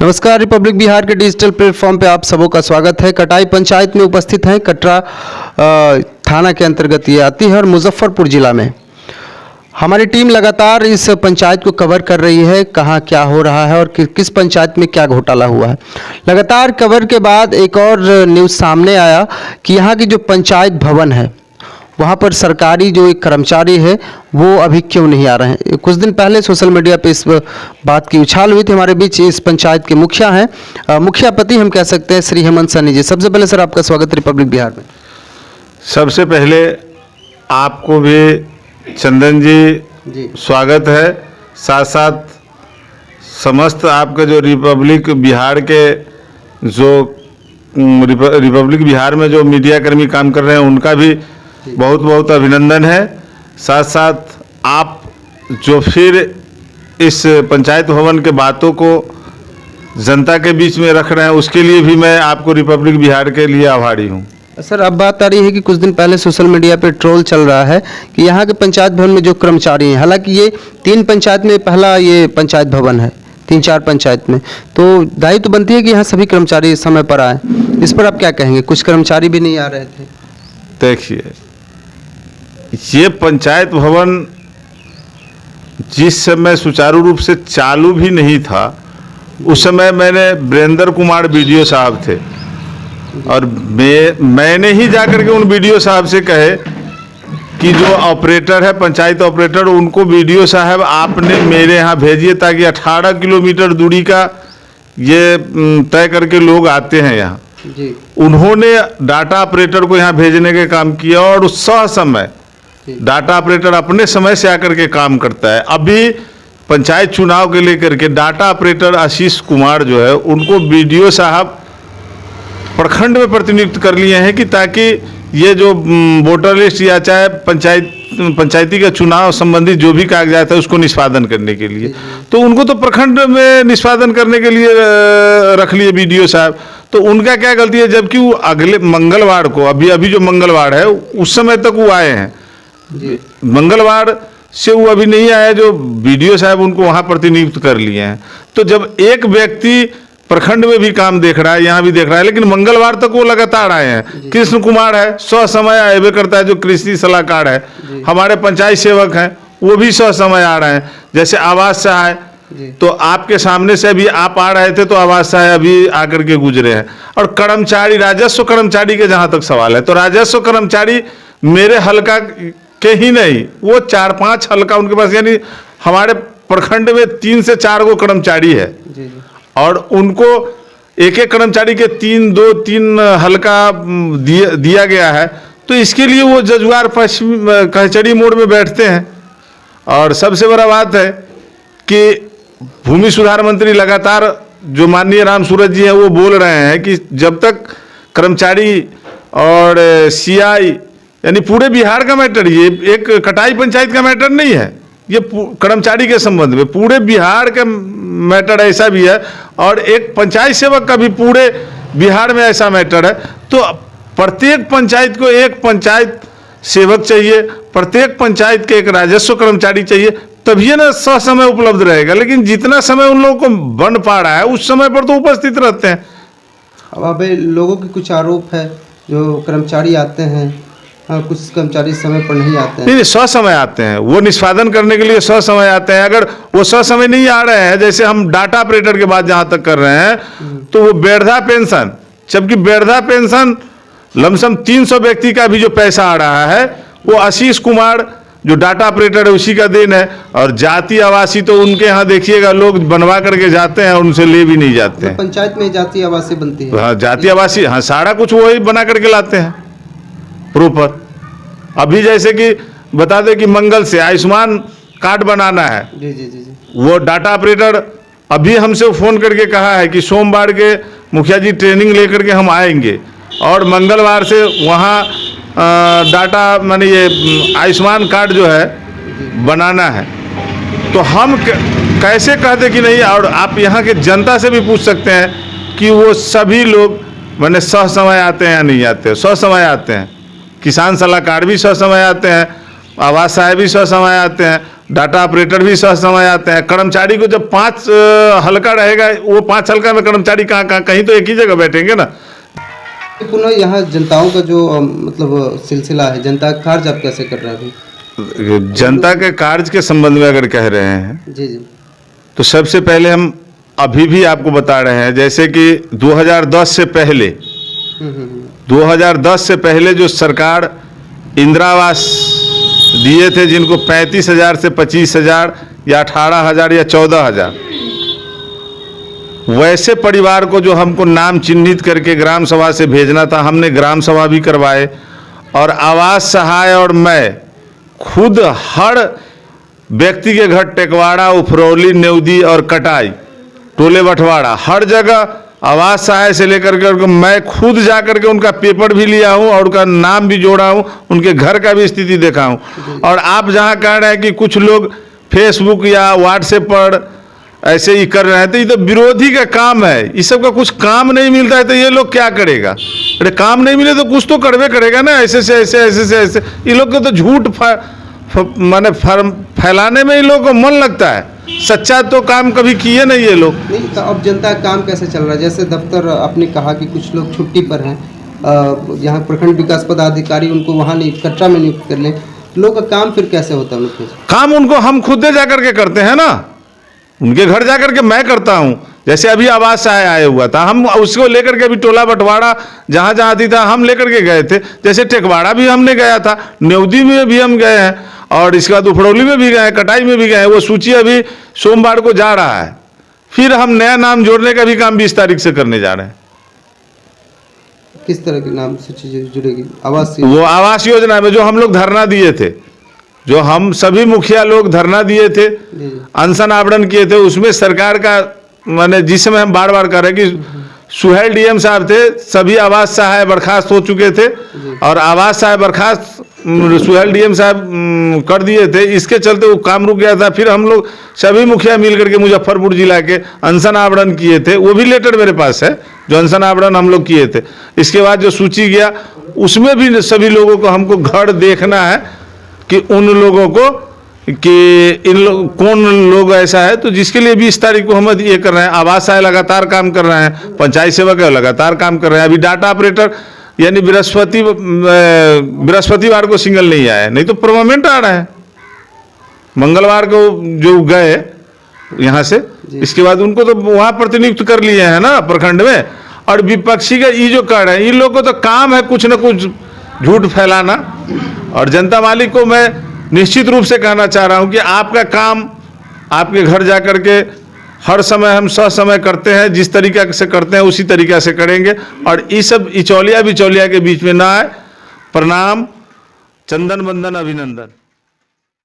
नमस्कार। रिपब्लिक बिहार के digital platform पे आप सबों का स्वागत है। कटाई पंचायत में उपस्थित हैं। कटरा थाना के अंतर्गत ये आती है और मुजफ्फरपुर जिला में हमारी टीम लगातार इस पंचायत को कवर कर रही है, कहाँ क्या हो रहा है और किस पंचायत में क्या घोटाला हुआ है। लगातार कवर के बाद एक और न्यूज़ सामने आया कि यहाँ की जो पंचायत भवन है वहाँ पर सरकारी जो एक कर्मचारी है वो अभी क्यों नहीं आ रहे हैं। कुछ दिन पहले सोशल मीडिया पे इस बात की उछाल हुई थी। हमारे बीच इस पंचायत के मुखिया हैं, मुखियापति हम कह सकते हैं, श्री हेमंत सन्नी जी। सबसे पहले सर आपका स्वागत रिपब्लिक बिहार में। सबसे पहले आपको भी चंदन जी स्वागत है, साथ साथ समस्त आपके जो रिपब्लिक बिहार के जो रिपब्लिक बिहार में जो मीडिया कर्मी काम कर रहे हैं उनका भी बहुत बहुत अभिनंदन है। साथ साथ आप जो फिर इस पंचायत भवन के बातों को जनता के बीच में रख रहे हैं उसके लिए भी मैं आपको रिपब्लिक बिहार के लिए आभारी हूँ। सर अब बात आ रही है कि कुछ दिन पहले सोशल मीडिया पे ट्रोल चल रहा है कि यहाँ के पंचायत भवन में जो कर्मचारी हैं, हालांकि ये 3 पंचायत में पहला ये पंचायत भवन है, 3-4 पंचायत में, तो दायित्व तो बनती है कि यहाँ सभी कर्मचारी समय पर आए। इस पर आप क्या कहेंगे? कुछ कर्मचारी भी नहीं आ रहे थे। देखिए, ये पंचायत भवन जिस समय सुचारू रूप से चालू भी नहीं था उस समय मैंने वीरेंद्र कुमार बीडीओ साहब थे और मैंने ही जाकर के उन बीडीओ साहब से कहे कि जो ऑपरेटर है, पंचायत ऑपरेटर, उनको बीडीओ साहब आपने मेरे यहाँ भेजिए ताकि 18 किलोमीटर दूरी का ये तय करके लोग आते हैं यहाँ जी। उन्होंने डाटा ऑपरेटर को यहाँ भेजने के काम किया और उस समय डाटा ऑपरेटर अपने समय से आकर के काम करता है। अभी पंचायत चुनाव के लेकर के डाटा ऑपरेटर आशीष कुमार जो है उनको बीडीओ साहब प्रखंड में प्रतिनियुक्त कर लिए हैं कि ताकि ये जो वोटर लिस्ट या चाहे पंचायती का चुनाव संबंधी जो भी कागजात है उसको निष्पादन करने के लिए, तो उनको तो प्रखंड में निष्पादन करने के लिए रख लिए बीडीओ साहब। तो उनका क्या गलती है, जबकि वो अगले मंगलवार को अभी जो मंगलवार है उस समय तक वो आए हैं। मंगलवार से वो अभी नहीं आया जो बीडीओ साहब उनको वहाँ प्रतिनियुक्त कर लिए हैं। तो जब एक व्यक्ति प्रखंड में भी काम देख रहा है, यहाँ भी देख रहा है, लेकिन मंगलवार तक वो लगातार आए हैं। कृष्ण कुमार है, समय आए करता है, जो कृषि सलाहकार है। हमारे पंचायत सेवक हैं वो भी समय आ रहे हैं। जैसे आवास सहाय, तो आपके सामने से अभी आप आ रहे थे तो आवास सहाय अभी आकर के गुजरे हैं। और कर्मचारी, राजस्व कर्मचारी के जहाँ तक सवाल है, तो राजस्व कर्मचारी मेरे हल्का के ही नहीं, वो 4-5 हल्का उनके पास, यानी हमारे प्रखंड में 3 से 4 गो कर्मचारी है और उनको एक कर्मचारी के 2-3 हल्का दिया गया है। तो इसके लिए वो जजुआर पश्चिम कचहरी मोड़ में बैठते हैं। और सबसे बड़ा बात है कि भूमि सुधार मंत्री लगातार जो माननीय राम सूरत जी हैं वो बोल रहे हैं कि जब तक कर्मचारी और सीआई, यानी पूरे बिहार का मैटर, ये एक कटाई पंचायत का मैटर नहीं है, ये कर्मचारी के संबंध में पूरे बिहार का मैटर ऐसा भी है और एक पंचायत सेवक का भी पूरे बिहार में ऐसा मैटर है। तो प्रत्येक पंचायत को एक पंचायत सेवक चाहिए, प्रत्येक पंचायत के एक राजस्व कर्मचारी चाहिए, तभी ना समय उपलब्ध रहेगा। लेकिन जितना समय उन लोगों को बन पा रहा है उस समय पर तो उपस्थित रहते हैं। अब लोगों के कुछ आरोप है, जो कर्मचारी आते हैं, कुछ कर्मचारी समय पर नहीं आते हैं। नहीं, समय आते हैं, वो निष्पादन करने के लिए समय आते हैं। अगर वो समय नहीं आ रहे हैं, जैसे हम डाटा ऑपरेटर के बात जहाँ तक कर रहे हैं, तो वो वृद्धा पेंशन, जबकि वृद्धा पेंशन लमसम 300 व्यक्ति का भी जो पैसा आ रहा है वो आशीष कुमार जो डाटा ऑपरेटर है उसी का देन है। और जाति आवासी तो उनके यहाँ देखिएगा लोग बनवा करके जाते हैं, उनसे ले भी नहीं जाते हैं। पंचायत में जाति आवासी बनती है। हाँ, जाति आवासी, हाँ, सारा कुछ वही बना करके लाते हैं प्रॉपर। अभी जैसे कि बता दें कि मंगल से आयुष्मान कार्ड बनाना है, जी। वो डाटा ऑपरेटर अभी हमसे फ़ोन करके कहा है कि सोमवार के मुखिया जी ट्रेनिंग लेकर के हम आएंगे और मंगलवार से वहाँ डाटा माने ये आयुष्मान कार्ड जो है बनाना है। तो हम कैसे कहते कि नहीं, और आप यहाँ के जनता से भी पूछ सकते हैं कि वो सभी लोग मैंने समय आते हैं या नहीं आते। समय आते हैं, किसान सलाहकार भी समय आते हैं आवास सहायक भी समय आते हैं, डाटा ऑपरेटर भी समय आते हैं। कर्मचारी को जब 5 हल्का रहेगा, वो 5 हल्का में कर्मचारी कहाँ कहीं तो एक ही जगह बैठेंगे ना। पुनः यहाँ जनताओं का जो मतलब सिलसिला है, जनता का कार्य आप कैसे कर रहे हैं अभी? जनता के कार्य के संबंध में अगर कह रहे हैं जी जी। तो सबसे पहले हम अभी भी आपको बता रहे हैं, जैसे कि 2010 से पहले 2010 से पहले जो सरकार इंदिरा आवास दिए थे, जिनको 35,000 से 25,000 या 18,000 या 14,000, वैसे परिवार को जो हमको नाम चिन्हित करके ग्राम सभा से भेजना था, हमने ग्राम सभा भी करवाए। और आवास सहाय और मैं खुद हर व्यक्ति के घर टेकवाड़ा, उफरौली, नेवदी और कटाई, टोले बंटवाड़ा, हर जगह आवास सहाय से लेकर के मैं खुद जा करके उनका पेपर भी लिया हूँ और उनका नाम भी जोड़ा हूँ, उनके घर का भी स्थिति देखा हूँ। और आप जहाँ कह रहे हैं कि कुछ लोग फेसबुक या व्हाट्सएप पर ऐसे ही कर रहे हैं, तो ये तो विरोधी का काम है। इस सब का कुछ काम नहीं मिलता है तो ये लोग क्या करेगा? अरे काम नहीं मिले तो कुछ तो करवे करेगा ना, ऐसे से ऐसे ऐसे से ऐसे। ये लोग को तो झूठ माने फैलाने में ये लोग को मन लगता है, सच्चा तो काम कभी किए नहीं ये लोग। नहीं तो अब जनता का काम कैसे चल रहा है? जैसे दफ्तर आपने कहा कि कुछ लोग छुट्टी पर हैं, यहाँ प्रखंड विकास पदाधिकारी उनको वहाँ नहीं, कटरा में नियुक्त कर लें, लोग का काम फिर कैसे होता है? उनके काम उनको हम खुद जा करके करते हैं ना, उनके घर जा करके मैं करता हूँ। जैसे अभी आवास सहाय आया हुआ था, हम उसको लेकर के अभी टोला बंटवाड़ा जहाँ जहाँ आती था हम लेकर के गए थे। जैसे टेकवाड़ा भी हमने गया था, नेवदी में भी हम गए हैं, और इसके बाद उफरौली में भी गए, कटाई में भी गए। वो सूची अभी सोमवार को जा रहा है। फिर हम नया नाम जोड़ने का भी काम 20 तारीख से करने जा रहे हैं। किस तरह के नाम से चीजें जुड़ेगी? आवास वो आवास योजना में जो हम लोग धरना दिए थे, जो हम सभी मुखिया लोग धरना दिए थे, अनशन आवरण किए थे, उसमें सरकार का माने जिस समय हम बार बार कर रहे हैं कि सुहेल डीएम साहब थे, सभी आवास सहाय बर्खास्त हो चुके थे और आवास सहाय बर्खास्त सुहेल डीएम साहब कर दिए थे। इसके चलते वो काम रुक गया था। फिर हम लोग सभी मुखिया मिल करके मुजफ्फरपुर जिला के अनशन आवरण किए थे, वो भी लेटर मेरे पास है जो अनशन आवरण हम लोग किए थे। इसके बाद जो सूची गया उसमें भी सभी लोगों को हमको घर देखना है कि उन लोगों को कि इन कौन लोग ऐसा है, तो जिसके लिए 20 तारीख को हम ये कर रहे हैं। आवास आय लगातार काम कर रहे हैं, पंचायत सेवक है लगातार काम कर रहे हैं। अभी डाटा ऑपरेटर यानी बृहस्पतिवार को सिंगल नहीं आया, नहीं तो परमानेंट आ रहा है। मंगलवार को जो गए यहाँ से, इसके बाद उनको तो वहाँ प्रतिनियुक्त कर लिए हैं ना प्रखंड में। और विपक्षी का ये जो कर रहे हैं, इन लोगों को तो काम है कुछ ना कुछ झूठ फैलाना। और जनता मालिक को मैं निश्चित रूप से कहना चाह रहा हूं कि आपका काम आपके घर जा कर के हर समय हम समय करते हैं, जिस तरीके से करते हैं उसी तरीक़ा से करेंगे। और ये सब इचौलिया बिचौलिया के बीच में ना आए। प्रणाम, चंदन बंदन, अभिनंदन।